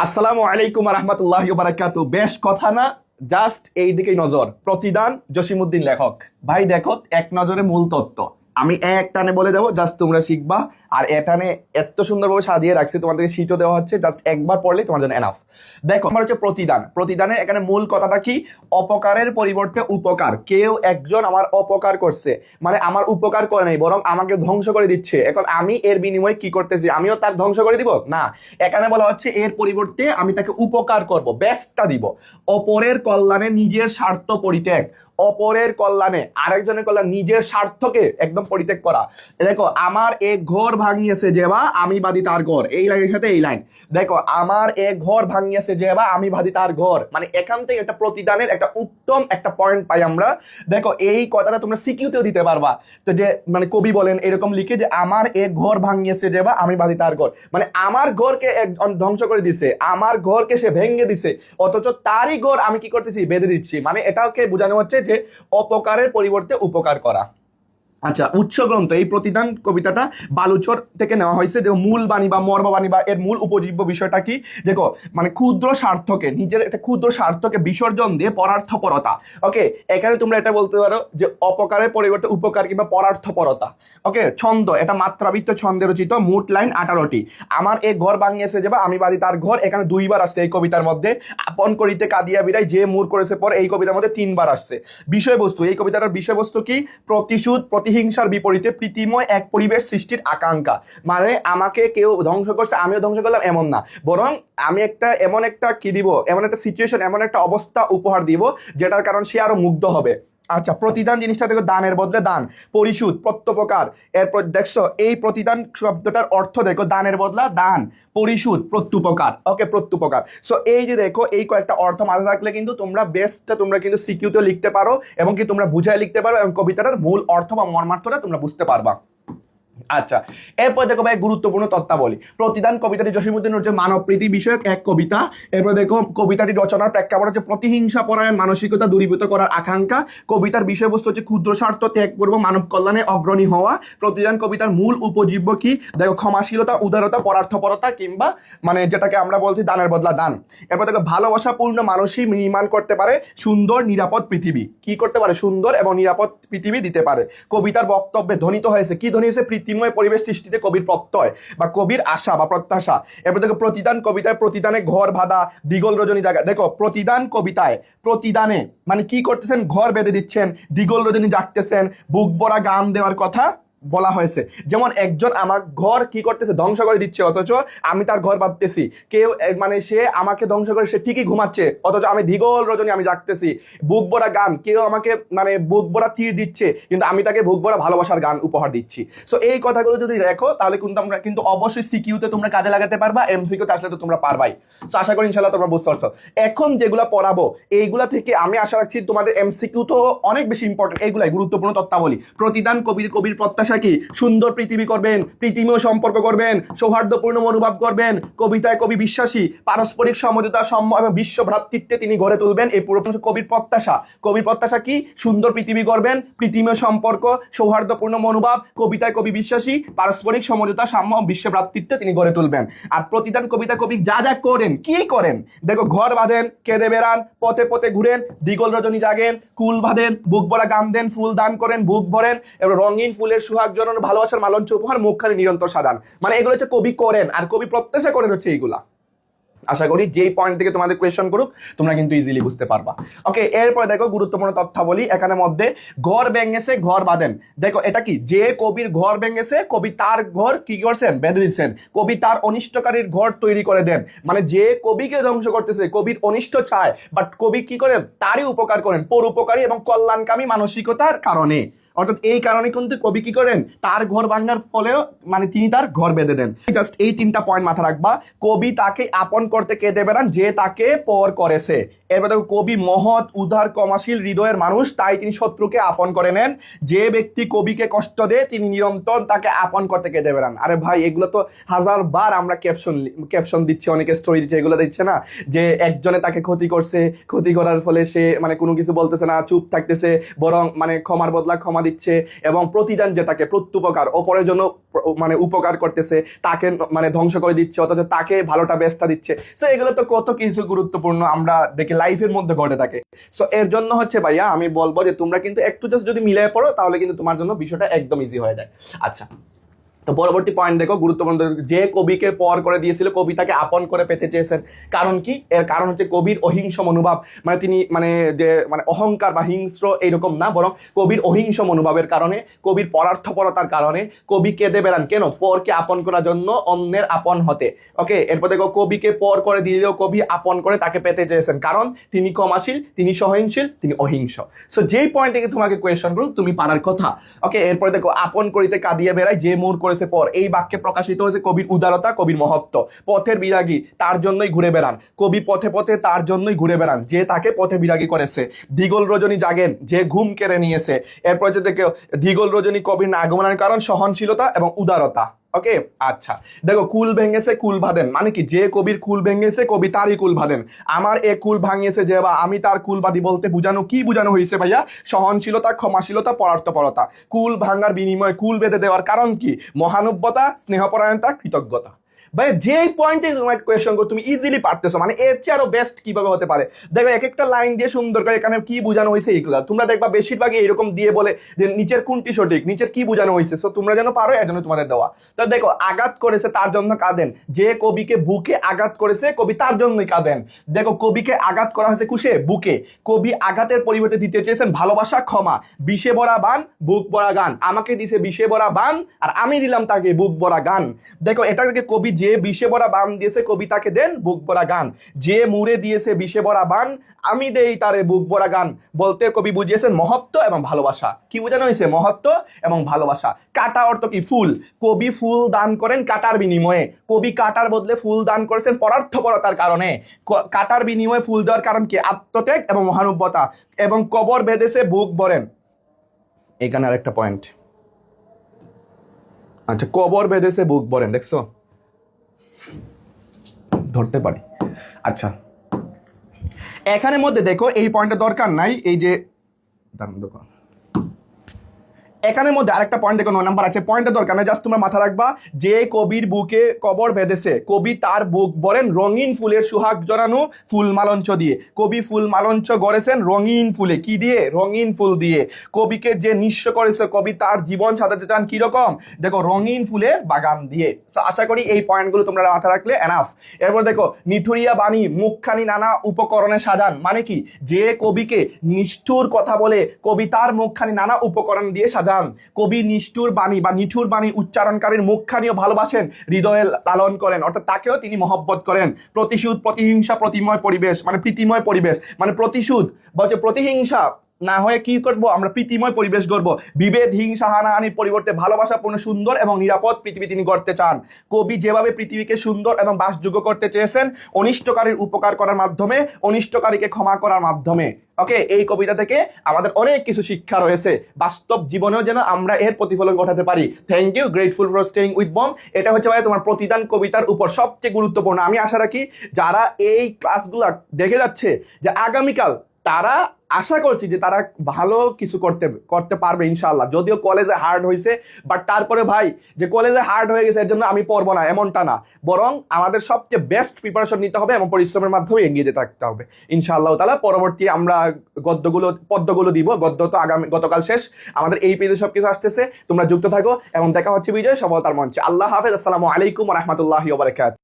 আসসালামু আলাইকুম রহমতুল্লাহি ওয়া বারাকাতু। বেশ কথা না, জাস্ট এই দিকেই নজর। প্রতিদান, জসিমউদ্দিন লেখক। ভাই দেখো, এক নজরে মূল তত্ত্ব আমি এক টানে বলে দেবো, জাস্ট তোমরা শিখবা। আর এখানে এত সুন্দরভাবে সাজিয়ে রাখছি, তোমাদেরকে শীটও দেওয়া হচ্ছে, জাস্ট একবার পড়লে তোমার জন্য এনাফ। দেখো, আমার হচ্ছে প্রতিদান। প্রতিদানের এখানে মূল কথাটা কি? অপকারের পরিবর্তে উপকার। কেউ একজন আমার অপকার করছে, মানে আমার উপকার করে নাই, বরং আমাকে ধ্বংস করে দিচ্ছে। এখন আমি এর বিনিময়ে কি করতেছি? আমিও তার ধ্বংস করে দিব না। এখানে বলা হচ্ছে এর পরিবর্তে আমি তাকে উপকার করব, বেস্টটা দিব। অপরের কল্যাণে নিজের স্বার্থ পরিত্যাগ। অপরের কল্যাণে আরেকজনের কল্যাণ, নিজের স্বার্থকে একদম পরিত্যাগ করা। দেখো, আমার এক ঘর ভাঙিয়েছে যেবা আমি বাদী তার ঘর। এই লাইনের সাথে এই লাইন দেখো, আমার এক ঘর ভাঙিয়েছে যেবা আমি বাদী তার ঘর। মানে এখান থেকে একটা প্রতিদানের একটা উত্তম একটা পয়েন্ট পাই আমরা। দেখো, এই কথাটা তোমরা সিকিউতেও দিতে পারবা। তো যে মানে কবি বলেন এরকম লিখে যে আমার এক ঘর ভাঙিয়েছে যেবা আমি বাদী তার ঘর, মানে আমার ঘরকে এক ধ্বংস করে দিছে, আমার ঘরকে সে ভেঙে দিছে, অথচ তারই ঘর আমি কি করতেছি? বেঁধে দিচ্ছি। মানে এটাকে বোঝানো হচ্ছে যে অপকারের পরিবর্তে উপকার করা। আচ্ছা, উৎস গ্রন্থ এই প্রতিদান কবিতাটা বালুচর থেকে নেওয়া হয়েছে। দেখো, মূল বাণী বা মর্মবাণী বা এর মূল উপজীব্য বিষয়টা কি? দেখো, মানে ক্ষুদ্র স্বার্থকে, নিজের একটা ক্ষুদ্র স্বার্থকে বিসর্জন দিয়ে পরার্থপরতা। ওকে, এখানে তোমরা এটা বলতে পারো যে অপকারের পরিবর্তে উপকার কিংবা পরার্থপরতা। ওকে, ছন্দ, এটা মাত্রাবৃত্ত ছন্দে রচিত, মোট লাইন 18টি। আমার এক ঘর ভাঙিয়েছে যে বা আমি বাদী তার ঘর, এখানে দুইবার আসছে এই কবিতার মধ্যে। আপন করিতে কাঁদিয়া বিরাই যে মূর করেছে পর, এই কবিতার মধ্যে তিনবার আসছে। বিষয়বস্তু, এই কবিতাটার বিষয়বস্তু কি? প্রতিশোধ, প্রতিহিংসার বিপরীতে প্রীতিময় এক পরিবেশ সৃষ্টির আকাঙ্ক্ষা। মানে আমাকে কেউ ধ্বংস করছে, আমিও ধ্বংস করলাম এমন না, বরং আমি একটা এমন একটা কি দিব, এমন একটা সিচুয়েশন, এমন একটা অবস্থা উপহার দিব যেটার কারণ সে আরো মুগ্ধ হবে। আচ্ছা, প্রতিদান জিনিসটা দেখো, দানের বদলে দান, পরিশোধ, প্রত্যুপকার। এরপর দেখছো এই প্রতিদান শব্দটার অর্থ দেখো, দানের বদলা দান, পরিশোধ, প্রত্যুপকার। ওকে, প্রত্যুপকার। সো এই যে দেখো, এই কয়েকটা অর্থ মাথায় রাখলে কিন্তু তোমরা বেস্টটা তোমরা কিন্তু সিকিউতে লিখতে পারো, এবং কি তোমরা বুঝায় লিখতে পারো, এবং কবিতাটার মূল অর্থ বা মর্মার্থটা তোমরা বুঝতে পারবা। আচ্ছা, এরপর দেখো ভাই, গুরুত্বপূর্ণ তত্ত্বাবলী। প্রতিদান কবিতাটি জসিমউদ্দিন হচ্ছে মানবপ্রীতি বিষয়ক এক কবিতা। এরপর দেখো, কবিতাটি রচনার প্রেক্ষাপট হচ্ছে প্রতিহিংসা পরায়ণ মানসিকতা দূরীভূত করার আকাঙ্ক্ষা। কবিতার বিষয়বস্তু হচ্ছে ক্ষুদ্র স্বার্থ ত্যাগ করব, মানব কল্যাণে অগ্রণী হওয়া। প্রতিদান কবিতার মূল উপজীব্য কি? দেখো, ক্ষমাশীলতা, উদারতা, পরার্থপরতা, কিংবা মানে যেটাকে আমরা বলছি দানের বদলা দান। এরপর দেখো, ভালোবাসাপূর্ণ মানুষই নির্মাণ করতে পারে সুন্দর নিরাপদ পৃথিবী। কি করতে পারে? সুন্দর এবং নিরাপদ পৃথিবী দিতে পারে। কবিতার বক্তব্যে ধ্বনিত হয়েছে কি? ধ্বনি হয়েছে প্রীতিময় পরিবেশ সৃষ্টিতে কবির প্রত্যয় বা কবির আশা বা প্রত্যাশা। এরপর দেখো, প্রতিদান কবিতায় প্রতিদানে ঘর বাঁধা, দিগল রজনী জাগা। দেখো, প্রতিদান কবিতায় প্রতিদানে মানে কি করতেছেন? ঘর বেঁধে দিচ্ছেন, দিগল রজনী জাগতেছেন, বুক ভরা গান দেওয়ার কথা বলা হয়েছে। যেমন একজন আমার ঘর কি করতেছে? ধ্বংস করে দিচ্ছে, অথচ আমি তার ঘর বাঁধতেছি। কেউ মানে সে আমাকে ধ্বংস করে সে ঠিকই ঘুমাচ্ছে, অথচ আমি দিগল রজনী আমি জাগতেছি। বুক ভরা গান, কেউ আমাকে মানে বুক ভরা তীর দিচ্ছে, কিন্তু আমি তাকে বুক ভরা ভালোবাসার গান উপহার দিচ্ছি। সো এই কথাগুলো যদি দেখো, তাহলে কিন্তু আমরা কিন্তু অবশ্যই সিকিউতে তোমরা কাজে লাগাতে পারবা, এমসিকিউতে আসলে তো তোমরা পারবাই। সো আশা করি ইনশাআল্লাহ তোমরা বুঝতে পারছো। এখন যেগুলা পড়াবো এইগুলা থেকে আমি আশা রাখছি তোমাদের এমসিকিউ তো অনেক বেশি ইম্পর্টেন্ট। এইগুলাই গুরুত্বপূর্ণ তত্ত্বাবলী। প্রতিদান কবির প্রত্যাশা কি? সুন্দর পৃথিবী করবেন, প্রীতিময় সম্পর্ক করবেন, সৌহার্দ্যপূর্ণ মনোভাব করবেন, কবিতায় কবি বিশ্বাসী, পারস্পরিক সমঝোতা এবং বিশ্ব ভ্রাতৃত্বে তিনি গড়ে তুলবেন। এই পুরো কবির প্রত্যাশা। কবির প্রত্যাশা কি? সুন্দর পৃথিবী করবেন, প্রীতিময় সম্পর্ক, সৌহার্দ্যপূর্ণ মনোভাব, কবিতায় কবি বিশ্বাসী, পারস্পরিক সমঝোতা, সাম্য, বিশ্ব ভ্রাতৃত্বে তিনি গড়ে তুলবেন। আর প্রতিদান কবিতা কবি যা যা করেন, কি করেন? দেখো, ঘর বাঁধেন, কেঁদে বেড়ান, পথে পথে ঘুরেন, দিগল রজনী জাগেন, কুল বাঁধেন, বুক ভরা গান দেন, ফুল দান করেন, বুক ভরেন, এবার রঙিন ফুলের সুহাগ জনন, ভালোবাসার মালঞ্চ উপহার, মুখখানি নিরন্তর সাজান। মানে এগুলো হচ্ছে কবি করেন, আর কবি প্রত্যাশা করেন হচ্ছে এইগুলা। আশা করি যেই পয়েন্ট থেকে তোমাদের কোয়েশ্চন করুক তোমরা কিন্তু ইজিলি বুঝতে পারবা। ওকে, এরপরে দেখো গুরুত্বপূর্ণ তথ্যাবলী এখানে মধ্যে। ঘর ভেঙেছে, ঘর বাঁধেন। দেখো, এটা কি? যে কবির ঘর ভেঙেছে, কবি তার ঘর কি করছেন? বেঁধে দিচ্ছেন। কবি তার অনিষ্টকারীর ঘর তৈরি করে দেন। মানে যে কবিকে ধ্বংস করতেছে, কবির অনিষ্ট চায়, বাট কবি কি করেন? তারই উপকার করেন, পরোপকারী এবং কল্যাণকামী মানসিকতার কারণে। অর্থাৎ এই কারণে কিন্তু কবি কি করেন? তার ঘর ভাঙার ফলেও মানে তিনি তার ঘর বেঁধে দেন। জাস্ট এই তিনটা পয়েন্ট মাথা রাখবা। কবি তাকে আপন করতে কে দেবে না, যে তাকে পর করেছে। এরপর দেখো, কবি মহৎ, উদার, ক্ষমাশীল হৃদয়ের মানুষ, তাই তিনি শত্রুকে আপন করে নেন। যে ব্যক্তি কবিকে কষ্ট দেয়, তিনি নিরন্তর তাকে আপন করতে কে দেবে না। আরে ভাই, এগুলো তো হাজারবার আমরা ক্যাপশন দিচ্ছি, অনেকে স্টোরি দিচ্ছে, এগুলো দিচ্ছে না যে একজনে তাকে ক্ষতি করছে, ক্ষতি করার ফলে সে মানে কোনো কিছু বলতেছে না, চুপ থাকতেছে, বরং মানে ক্ষমার বদলা ক্ষমা দিচ্ছে এবং প্রতিদান যেটাকে প্রত্যুপকার, অপরের জন্য মানে উপকার করতেছে, তাকে মানে ধ্বংস করে দিচ্ছে, অথচ তাকে ভালোটা বেস্টটা দিচ্ছে। সো এগুলো তো কত কিছু গুরুত্বপূর্ণ আমরা দেখি লাইফের মধ্যে ঘটে থাকে। সো এর জন্য হচ্ছে ভাইয়া আমি বলবো যে তোমরা কিন্তু একটু জাস্ট যদি মিলিয়ে পড়ো তাহলে কিন্তু তোমার জন্য বিষয়টা একদম ইজি হয়ে যায়। আচ্ছা, তো পরবর্তী পয়েন্ট দেখো, গুরুত্বপূর্ণ। যে কবিকে পর করে দিয়েছিল, কবি তাকে আপন করে পেতে চেয়েছেন। কারণ কি? এর কারণ হচ্ছে কবির অহিংস মনোভাব। মানে তিনি মানে যে মানে অহংকার বা হিংস্র এইরকম না, বরং কবির অহিংস মনোভাবের কারণে, কবির পরার্থপরতার কারণে কবি কেঁদে বেড়ান। কেন? পরকে আপন করার জন্য, অন্যের আপন হতে। ওকে, এরপর দেখো কবিকে পর করে দিলেও কবি আপন করে তাকে পেতে চেয়েছেন, কারণ তিনি ক্ষমাশীল, তিনি সহনশীল, তিনি অহিংস। সো যেই পয়েন্ট থেকে তোমাকে কোয়েশ্চন করুক তুমি পারার কথা। ওকে, এরপরে দেখো আপন করিতে কাঁদিয়ে বেড়ায় যে মোর করে পর। এই বাক্যে প্রকাশিত হয়েছে কবির উদারতা, কবির মহত্ব। পথের বিরাগী তার জন্যই ঘুরে বেড়ান, কবি পথে পথে তার জন্যই ঘুরে বেড়ান যে তাকে পথে বিরাগী করেছে। দিগল রজনী জাগেন যে ঘুম কেড়ে নিয়েছে। এরপর যে দেখো দিগল রজনী কবির না আগমনের কারণ সহনশীলতা এবং উদারতা। ওকে, আচ্ছা দেখো কুল ভেঙেছে কুল বাঁধেন, মানে কি? যে কবির কুল ভেঙেছে কবি তারই কুল বাঁধেন। আমার এ কুল ভাঙিয়েছে যে বা আমি তার কুল বাঁধি বলতে বুঝানো কি বুঝানো হয়েছে ভাইয়া? সহনশীলতা, ক্ষমাশীলতা, পরার্থপরতা। কুল ভাঙার বিনিময়ে কুল বেঁধে দেওয়ার কারণ কি? মহানুভ্যতা, স্নেহপরায়ণতা, কৃতজ্ঞতা। ভাই যেই পয়েন্টে তোমাকে কোয়েশ্চন করো তুমি ইজিলি পারতেছো, মানে এর চেয়ে আরো বেস্ট কিভাবে হতে পারে? দেখো এক একটা লাইন দিয়ে সুন্দর করে এখানে কি বোঝানো হয়েছে এগুলা তোমরা দেখবা বেশিরভাগই এরকম দিয়ে বলে যে নিচের কোনটি সঠিক, নিচের কি বোঝানো হয়েছে। সো তোমরা যেন পারো এর জন্য তোমাদের দেওয়া। তো দেখো আঘাত করেছে তার জন্য কাঁদেন, যে কবিকে বুকে আঘাত করেছে কবি তার জন্যই কাঁদেন। দেখো কবিকে আঘাত করা হয়েছে কুশে, বুকে। কবি আঘাতের পরিবর্তে দিতে চেয়েছেন ভালোবাসা, ক্ষমা। বিষে ভরা বান, বুক ভরা গান। আমাকে দিছে বিষে ভরা বান আর আমি দিলাম তাকে বুক ভরা গান। দেখো এটা থেকে কবি যে বিষে ভরা বান দিয়েছে কবি তাকে দেন বুক ভরা গান। যে মুড়ে দিয়েছে বিষে ভরা বান আমি দেই তারে বুক ভরা গান। বলতে কবি বুঝিয়েছেন মহত্ব এবং ভালোবাসা। কি বোঝানো হয়েছে? মহত্ব এবং ভালোবাসা। কাটা অর্থ কি? ফুল। কবি ফুল দান করেন কাটার বিনিময়ে। কবি কাটার বদলে ফুল দান করেছেন পরার্থপরতার কারণে। কাটার বিনিময়ে ফুল দেওয়ার কারণ কি? আত্মত্যাগ এবং মহানুভ্যতা। এবং কবর বেঁধেছে বুক ভরেন। এখানে আরেকটা পয়েন্ট। আচ্ছা, কবর বেঁধেছে বুক ভরেন, দেখছো? ধরতে পারি। আচ্ছা, এখানের মধ্যে দেখো এই পয়েন্টের দরকার নাই, এই যে এখানের মধ্যে আরেকটা পয়েন্ট দেখো 9 নাম্বার আছে, পয়েন্টের দরকার নেই, জাস্ট তোমরা মাথা রাখবা যে কবির বুকে কবর বেঁধেছে কবি তার বুক ভরেন রঙিন ফুলের সুহাগ জড়ানো ফুল মালঞ্চ দিয়ে। কবি ফুল মালঞ্চ গড়েছেন রঙিন ফুলে। কি দিয়ে? রঙিন ফুল দিয়ে। কবিকে যে নিঃস্ব করেছে কবি তার জীবন সাজাতে চান কিরকম? দেখো রঙিন ফুলের বাগান দিয়ে। সো আশা করি এই পয়েন্টগুলো তোমরা মাথা রাখলে এনাফ। এরপর দেখো নিঠুরিয়া বাণী মুখখানি নানা উপকরণে সাজান, মানে কি? যে কবিকে নিষ্ঠুর কথা বলে কবি তার মুখখানি নানা উপকরণ দিয়ে সাজান। কবি নিষ্ঠুর বাণী বা নিঠুর বাণী উচ্চারণকারীর মুখখানিও ভালোবাসেন, হৃদয়ে লালন করেন, অর্থাৎ তাকেও তিনি মহব্বত করেন। প্রতিশোধ, প্রতিহিংসা, প্রতিময় পরিবেশ, মানে প্রীতিময় পরিবেশ, মানে প্রতিশোধ বলছে প্রতিহিংসা না হয়ে কি করবো আমরা? প্রীতিময় পরিবেশ গড়বো। বিভেদ, হিংসা, হানাহানির পরিবর্তে ভালোবাসাপূর্ণ সুন্দর এবং নিরাপদ পৃথিবী তিনি গড়তে চান। কবি যেভাবে পৃথিবীকে সুন্দর এবং বাসযোগ্য করতে চেয়েছেন, অনিষ্টকারীর উপকার করার মাধ্যমে, অনিষ্টকারীকে ক্ষমা করার মাধ্যমে। ওকে, এই কবিতা থেকে আমাদের অনেক কিছু শিক্ষা রয়েছে, বাস্তব জীবনেও যেন আমরা এর প্রতিফলন ঘটাতে পারি। Thank you, grateful for staying with বম। এটা হচ্ছে ভাই তোমার প্রতিদান কবিতার উপর সবচেয়ে গুরুত্বপূর্ণ। আমি আশা রাখি যারা এই ক্লাসগুলো দেখে যাচ্ছে যে আগামীকাল তারা, আশা করছি যে তারা ভালো কিছু করতে পারবে ইনশাআল্লাহ। যদিও কলেজে হার্ড হয়েছে, বাট তারপরে ভাই যে কলেজে হার্ড হয়ে গেছে এর জন্য আমি পড়বো না এমনটা না, বরং আমাদের সবচেয়ে বেস্ট প্রিপারেশন নিতে হবে এবং পরিশ্রমের মাধ্যমে এগিয়ে যেতে থাকতে হবে ইনশাআল্লাহ তাআলা। পরবর্তী আমরা পদ্যগুলো দিব। গদ্য তো গতকাল শেষ, আমাদের এই পেজে সবকিছু আসতেছে। তোমরা যুক্ত থাকো এবং দেখা হচ্ছে বিজয় সফলতার মঞ্চে। আল্লাহ হাফেজ, আসসালামু আলাইকুম ওয়া রাহমাতুল্লাহি ওয়া বারাকাতুহু।